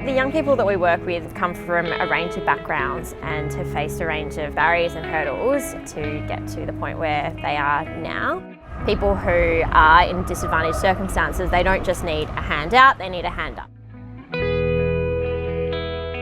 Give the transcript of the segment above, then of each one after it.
The young people that we work with come from a range of backgrounds and have faced a range of barriers and hurdles to get to the point where they are now. People who are in disadvantaged circumstances, they don't just need a hand out, they need a hand up.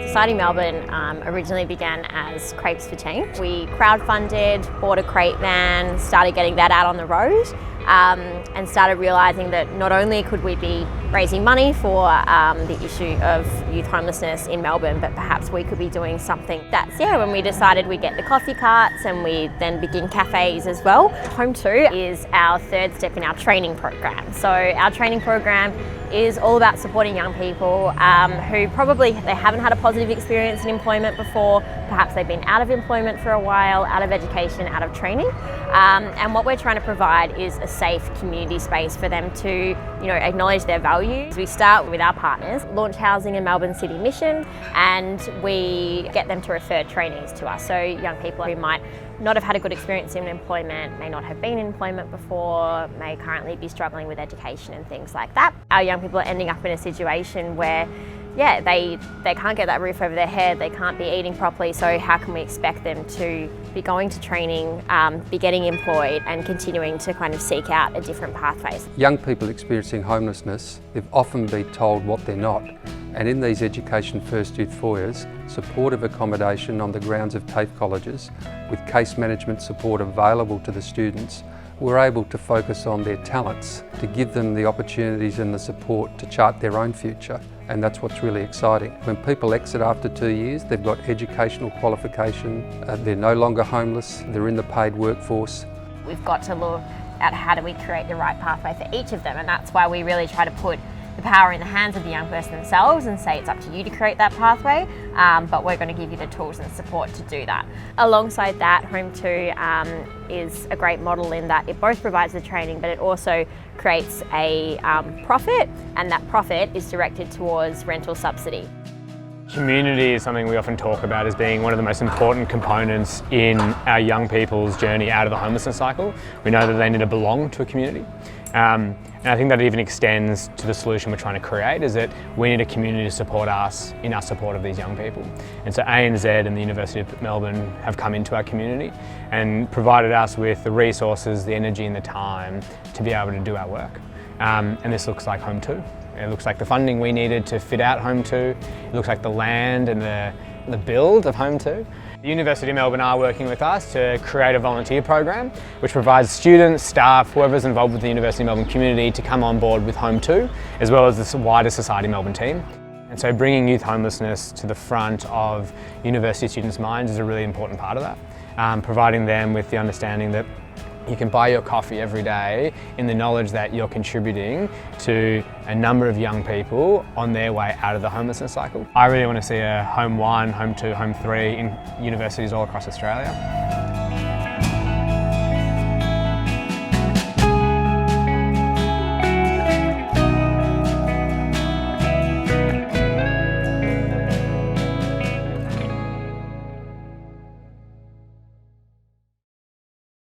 Society Melbourne originally began as Crepes for Change. We crowdfunded, bought a crate van, started getting that out on the road, and started realising that not only could we be raising money for the issue of youth homelessness in Melbourne, but perhaps we could be doing something. That's when we decided we'd get the coffee carts and we then begin cafes as well. Home 2 is our third step in our training program. So our training program is all about supporting young people who probably they haven't had a positive experience in employment before. Perhaps they've been out of employment for a while, out of education, out of training. And what we're trying to provide is a safe community space for them to acknowledge their values. We start with our partners, Launch Housing and Melbourne City Mission, and we get them to refer trainees to us. So young people who might not have had a good experience in employment, may not have been in employment before, may currently be struggling with education and things like that. Our young people are ending up in a situation where they can't get that roof over their head, they can't be eating properly, so how can we expect them to be going to training, be getting employed and continuing to kind of seek out a different pathways. Young people experiencing homelessness, they've often been told what they're not. And in these Education First Youth foyers, supportive accommodation on the grounds of TAFE colleges, with case management support available to the students, we're able to focus on their talents, to give them the opportunities and the support to chart their own future. And that's what's really exciting. When people exit after 2 years, they've got educational qualification, they're no longer homeless, they're in the paid workforce. We've got to look at how do we create the right pathway for each of them, and that's why we really try to put the power in the hands of the young person themselves and say it's up to you to create that pathway, but we're going to give you the tools and support to do that. Alongside that, Home 2 is a great model in that it both provides the training, but it also creates a profit, and that profit is directed towards rental subsidy. Community is something we often talk about as being one of the most important components in our young people's journey out of the homelessness cycle. We know that they need to belong to a community. And I think that even extends to the solution we're trying to create, is that we need a community to support us in our support of these young people. And so ANZ and the University of Melbourne have come into our community and provided us with the resources, the energy and the time to be able to do our work. And this looks like Home 2. It looks like the funding we needed to fit out Home 2. It looks like the land and the build of Home 2. The University of Melbourne are working with us to create a volunteer program which provides students, staff, whoever's involved with the University of Melbourne community to come on board with Home 2, as well as the wider Society Melbourne team. And so bringing youth homelessness to the front of university students' minds is a really important part of that. Providing them with the understanding that you can buy your coffee every day in the knowledge that you're contributing to a number of young people on their way out of the homelessness cycle. I really want to see a Home 1, Home 2, Home 3 in universities all across Australia.